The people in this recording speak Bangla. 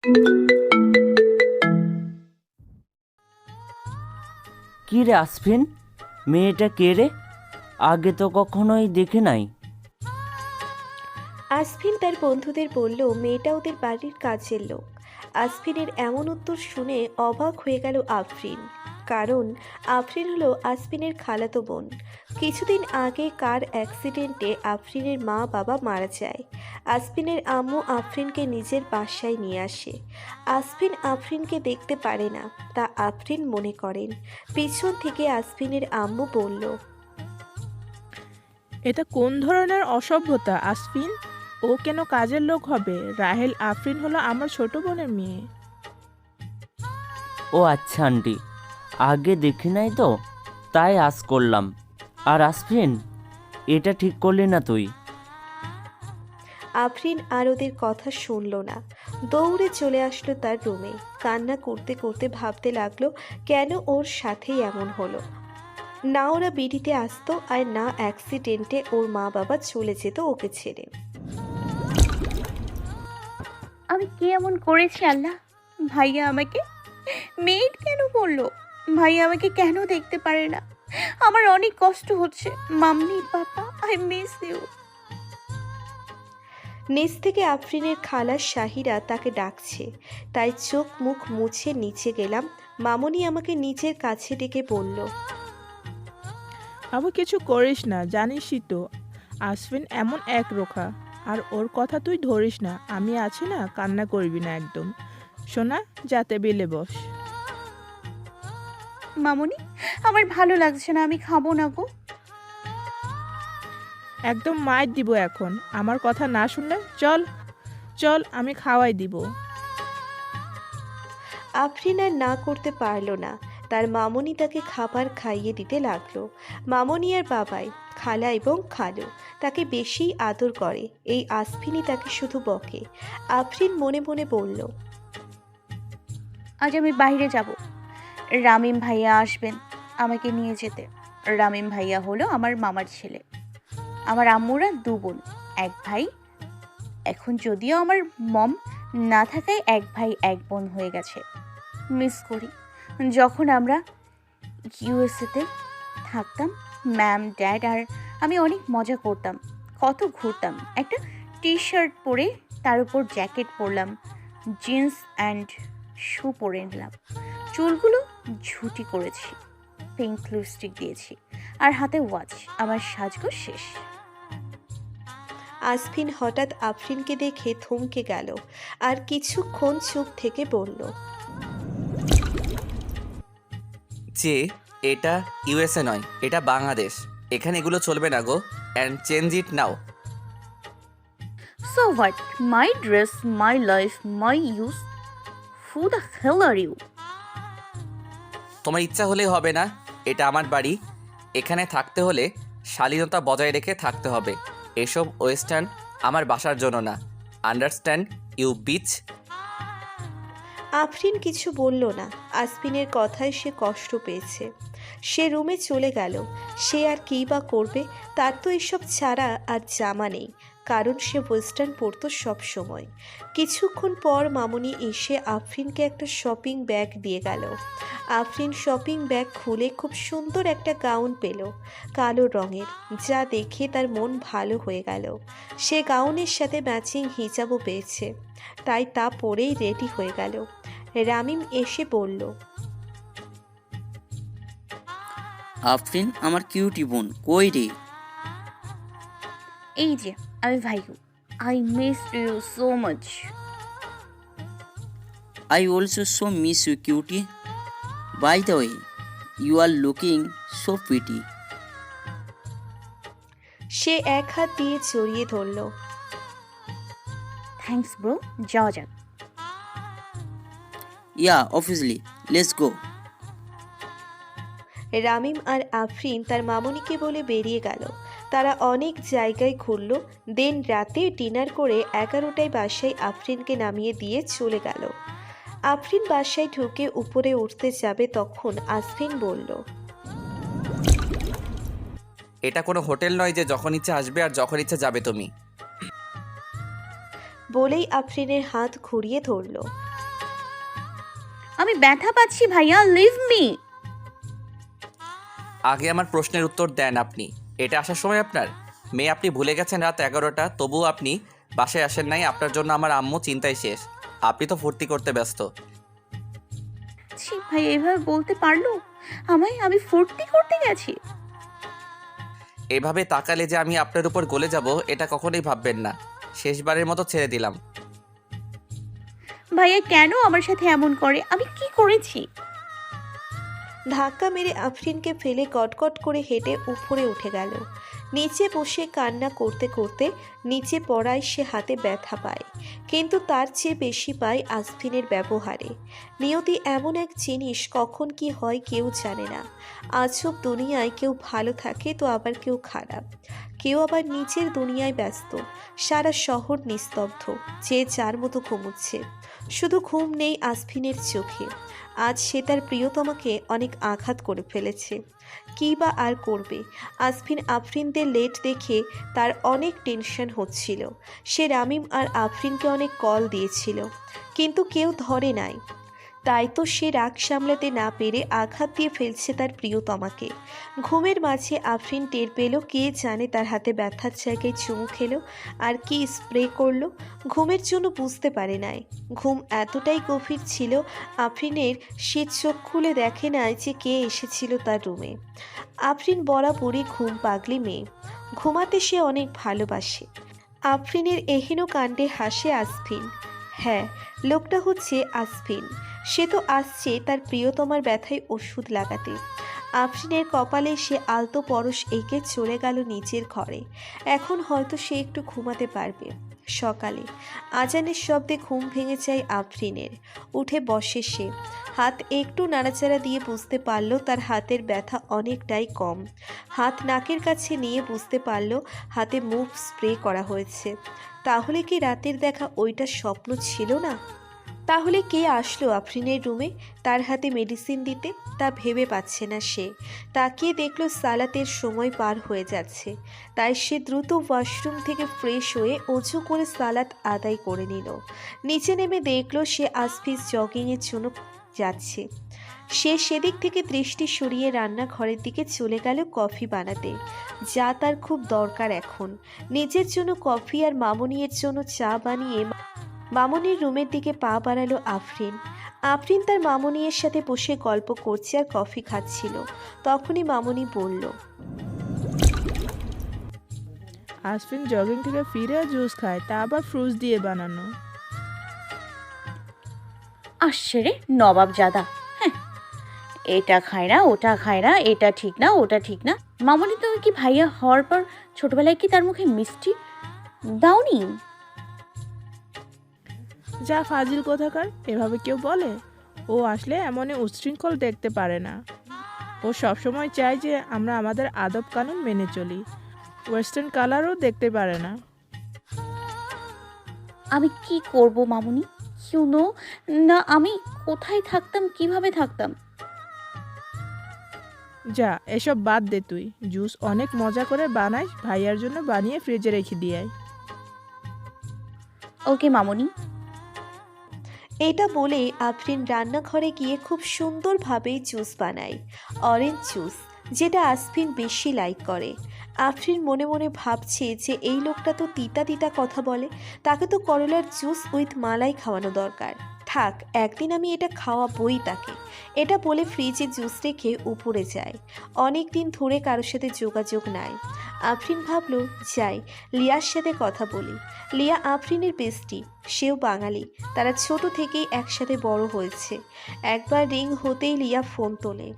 কি রে আসফিন, মেয়েটা কে রে? আগে তো কখনোই দেখে নাই। আসফিন তার বন্ধুদের বলল মেয়েটা ওদের বাড়ির কাজের লোক। আসফিনের এমন উত্তর শুনে অবাক হয়ে গেল আফরিন। কারণ আফরিন হলো আসফিনের খালাতো বোন। কিছুদিন আগে কার অ্যাক্সিডেন্টে আফরিনের মা বাবা মারা যায়। আসফিনের আম্মু আফরিনকে নিজের বাসায় নিয়ে আসে। আসফিন আফরিনকে দেখতে পারে না, তা আফরিন মনে করেন। পিছন থেকে আসফিনের আম্মু বলল, এটা কোন ধরনের অসভ্যতা আসফিন? ও কেন কাজের লোক হবে? রাহেল আফরিন হলো আমার ছোট বোনের মেয়ে। ও আচ্ছা আন্টি, আগে দেখি নাই তো, তাই আজ করলাম। আর আসফিন, এটা ঠিক করলি না তুই। আফরিন আর ওদের কথা শুনল না, দৌড়ে চলে আসলো তার রুমে। কান্না করতে করতে ভাবতে লাগলো কেন ওর সাথেই এমন হলো। না ওরা বিড়িতে আসতো, আর না অ্যাক্সিডেন্টে ওর মা বাবা চলে যেত ওকে ছেড়ে। আমি কি এমন করেছি আল্লাহ? ভাইয়া আমাকে মেড কেন বললো? ভাইয়া আমাকে কেন দেখতে পারে না? আমার অনেক কষ্ট হচ্ছে। Mummy papa, I miss you. নিচ থেকে আফরিনের খালা শাহিরা তাকে ডাকছে, তাই চোখ মুখ মুছে নিচে গেলাম। মামনি আমাকে নিজের কাছে ডেকে বলল, আবু কিছু করিস না, জানিসই তো আসফিন এমন একরোখা। আর ওর কথা তুই ধরিস না, আমি আছি না, কান্না করবি না একদম। শোনা, যাতে বিলে বস। মামুনি, আমার ভালো লাগছে না, আমি খাবো না গো। একদম মাইর দিব এখন, আমার কথা না শুনলে। চল চল, আমি খাওয়াই দিব। আফরিন আর না করতে পারল না, তার মামনি তাকে খাবার খাইয়ে দিতে লাগলো। মামনি আর বাবাই, খালা এবং খালু তাকে বেশি আদর করে। এই আসফিনই তাকে শুধু বকে। আফরিন মনে মনে বলল, আজ আমি বাইরে যাব। রামিম ভাইয়া আসবেন আমাকে নিয়ে যেতে। রামিম ভাইয়া হলো আমার মামার ছেলে। আমার আম্মুরা দু বোন, এক ভাই। এখন যদিও আমার মম না থাকায় এক ভাই এক বোন হয়ে গেছে। মিস করি যখন আমরা ইউএসএতে থাকতাম। ম্যাম, ড্যাড আর আমি অনেক মজা করতাম, কত ঘুরতাম। একটা টি শার্ট পরে তার উপর জ্যাকেট পরলাম, জিন্স অ্যান্ড শু পরে নিলাম। চুলগুলো ঝুটি করেছি, পিঙ্ক লিপস্টিক দিয়েছি, আর হাতে ওয়াচ। আমার সাজগোজ শেষ। আসফিন হঠাৎ আফরিনকে দেখে থমকে গেল, আর কিছুক্ষণ চুপ থেকে বলল, যে এটা ইউএসএ নয়, এটা বাংলাদেশ। এখানে এগুলো চলবে না গো, and change it now. So what? My dress, my life, my use. Who the hell are you? তোমার ইচ্ছা হলেই হবে না, এটা আমার বাড়ি। এখানে থাকতে হলে শালীনতা বজায় রেখে থাকতে হবে। এসব ওয়েস্টার্ন আমার বাসার জন্য না। Understand you beach? আফরিন কিছু বলল না। আসফিনের কথায় সে কষ্ট পেয়েছে। সে রুমে চলে গেল। সে আর কী বা করবে? তার তো এসব ছাড়া আর জামা নেই, কারণ সে ওয়েস্টার্ন পরতো সব সময়। কিছুক্ষণ পর মামুনি এসে আফরিনকে একটা শপিং ব্যাগ দিয়ে গেল। আফরিন শপিং ব্যাগ খুলে খুব সুন্দর একটা গাউন পেল, কালো রঙের, যা দেখে তার মন ভালো হয়ে গেল। সে গাউনের সাথে ম্যাচিং হিজাবও পেয়েছে, তাই তা পরেই রেডি হয়ে গেল। রামিম এসে বলল, আফরিন আমার কিউটি বোন কই রে? এই যে আমি ভাইউ। I miss you so much. I also so miss you cutie. By the way, you are looking so pretty. সে এক হাত দিয়ে জড়িয়ে ধরল। থ্যাঙ্কস ব্রো, যাওয়া যাক। Yeah officially, let's go. Ramim আর আফরিন তার মামুনিকে বলে বেরিয়ে গেল। তারা অনেক জায়গায় ঘুরল। দেন রাতে ডিনার করে 11টায় বাসায় আফরিনকে নামিয়ে দিয়ে চলে গেল। আফরিন বাসায় ঢুকে উপরে উঠতে যাবে, তখন আসফিন বলল, এটা কোনো হোটেল নয় যে যখন ইচ্ছা আসবে আর যখন ইচ্ছা যাবে তুমি। বলেই আফরিনের হাত ঘুরিয়ে ধরল। আমি ব্যথা পাচ্ছি ভাইয়া, লিভ মি। আগে আমার প্রশ্নের উত্তর দেন আপনি। এটা আসার সময় আপনার মেয়ে, আপনি ভুলে গেছেন রাত 11টা, তবুও আপনি বাসায় আসেন নাই। আপনার জন্য আমার আম্মু চিন্তায় শেষ। আপনি তো ফুর্তি করতে ব্যস্ত। ছি ভাই, এভাবে বলতে পারলো আমায়? আমি ফুর্তি করতে গেছি? এভাবে তাকালে যে আমি আপনার উপর গলে যাব, এটা কখনোই ভাববেন না। শেষবারের মতো ছেড়ে দিলাম। ভাইয়া কেন আমার সাথে এমন করে? আমি কি করেছি? ধাক্কা মেরে আফরিনকে ফেলে গটগট করে হেঁটে উপরে উঠে গেল। নিচে বসে কান্না করতে করতে নিচে পড়ায় সে হাতে ব্যথা পায়, কিন্তু তার চেয়ে বেশি পায় আসফিনের ব্যবহারে। নিয়তি এমন এক জিনিস, কখন কি হয় কেউ জানে না। আজব দুনিয়ায় কেউ ভালো থাকে তো আবার কেউ খারাপ, কেউ আবার নিজের দুনিয়ায় ব্যস্ত। সারা শহর নিস্তব্ধ, যে যার মতো ঘুমুচ্ছে। শুধু ঘুম নেই আসফিনের চোখে। আজ সে তার প্রিয়তমাকে অনেক আঘাত করে ফেলেছে। কী বা আর করবে। আসফিন আফরিনদের লেট দেখে তার অনেক টেনশন হচ্ছিল। সে রামিম আর আফরিনকে অনেক কল দিয়েছিল, কিন্তু কেউ ধরে নাই। তাই তো সে রাগ সামলাতে না পেরে আঘাত দিয়ে ফেলছে তার প্রিয়তমাকে। ঘুমের মাঝে আফরিন টের পেল কে জানে তার হাতে ব্যথার জায়গায় চুমু খেলো আর কি স্প্রে করলো। ঘুমের জন্য বুঝতে পারে নাই। ঘুম এতটাই গভীর ছিল আফরিনের, সে চোখ খুলে দেখে নাই যে কে এসেছিল তার রুমে। আফরিন বরাবরই ঘুম পাগলি মেয়ে, ঘুমাতে সে অনেক ভালোবাসে। আফরিনের এহেন কাণ্ডে হাসে আসফিন। হ্যাঁ, লোকটা হচ্ছে আসফিন। সে তো আসছে তার প্রিয়তমার ব্যথায় ওষুধ লাগাতে। আফরিনের কপালে সে আলতো পরশ এঁকে চলে গেল নিজের ঘরে। এখন হয়তো সে একটু ঘুমাতে পারবে। সকালে আজানের শব্দে ঘুম ভেঙে যায় আফরিনের। উঠে বসে সে। হাত একটু নাড়াচাড়া দিয়ে বুঝতে পারল তার হাতের ব্যথা অনেকটাই কম। হাত নাকের কাছে নিয়ে বুঝতে পারল হাতে মুভ স্প্রে করা হয়েছে। তাহলে কি রাতের দেখা ওইটা স্বপ্ন ছিল না? তাহলে কে আসলো আফরিনের রুমে তার হাতে মেডিসিন দিতে? তা ভেবে পাচ্ছে না সে। তাকিয়ে দেখলো সালাতের সময় পার হয়ে যাচ্ছে। তাই সে দ্রুত ওয়াশরুম থেকে ফ্রেশ হয়ে অজু করে সালাত আদায় করে নিল। নিচে নেমে দেখলো সে আসফিস জগিংয়ের জন্য যাচ্ছে। সে সেদিক থেকে দৃষ্টি সরিয়ে রান্নাঘরের দিকে চলে গেল কফি বানাতে, যা তার খুব দরকার এখন। নিজের জন্য কফি আর মামুনির জন্য চা বানিয়ে মামুনির রুমের দিকে পা বাড়ালো আফরিন। আফরিন তার মামুনির সাথে বসে গল্প করছে আর কফি খাচ্ছিল। তখনই মামুনি বলল, আসফিন জগিং থেকে ফিরে জুস খায়, তা আবার ফ্রুটস দিয়ে বানানো। আসছে রে নবাব জাদা। হ্যাঁ, এটা খায় না, ওটা খায় না, এটা ঠিক না, ওটা ঠিক না। মামনি, তুমি কি ভাইয়া হওয়ার পর ছোটবেলায় কি তার মুখে মিষ্টি দাওনি? যা ফাজিল কোথাকার, এভাবে কেউ বলে? ও আসলে এমনই উচ্ছৃঙ্খল দেখতে পারে না। ও সবসময় চায় যে আমরা আমাদের আদব কানুন মেনে চলি। ওয়েস্টার্ন কালারও দেখতে পারে না। আমি কি করব মামুনি? ইউনো না, আমি কোথায় থাকতাম, কিভাবে থাকতাম? যা, এসব বাদ দে তুই। জুস অনেক মজা করে বানাইস, ভাইয়ার জন্য বানিয়ে ফ্রিজে রেখে দিয়ে আয়। ওকে মামুনি। এটা বলে আফরিন রান্নাঘরে গিয়ে খুব সুন্দরভাবে জুস বানায়, অরেঞ্জ জুস, যেটা আসফিন বেশি লাইক করে। আফরিন মনে মনে ভাবছে যে এই লোকটা তো তিতা তিতা কথা বলে, তাকে তো করলার জুস উইথ মালাই খাওয়ানো দরকার। থাক, একদিন আমি এটা খাওয়াবই তাকে। এটা বলে ফ্রিজে জুস রেখে উপরে যায়। অনেক দিন ধরে কারোর সাথে যোগাযোগ নাই। আফরিন ভাবলো যাই, লিয়ার সাথে কথা বলি। লিয়া আফরিনের বেস্টি, সেও বাঙালি। তারা ছোট থেকেই একসাথে বড় হয়েছে। একবার রিং হতেই লিয়া ফোন তোলে।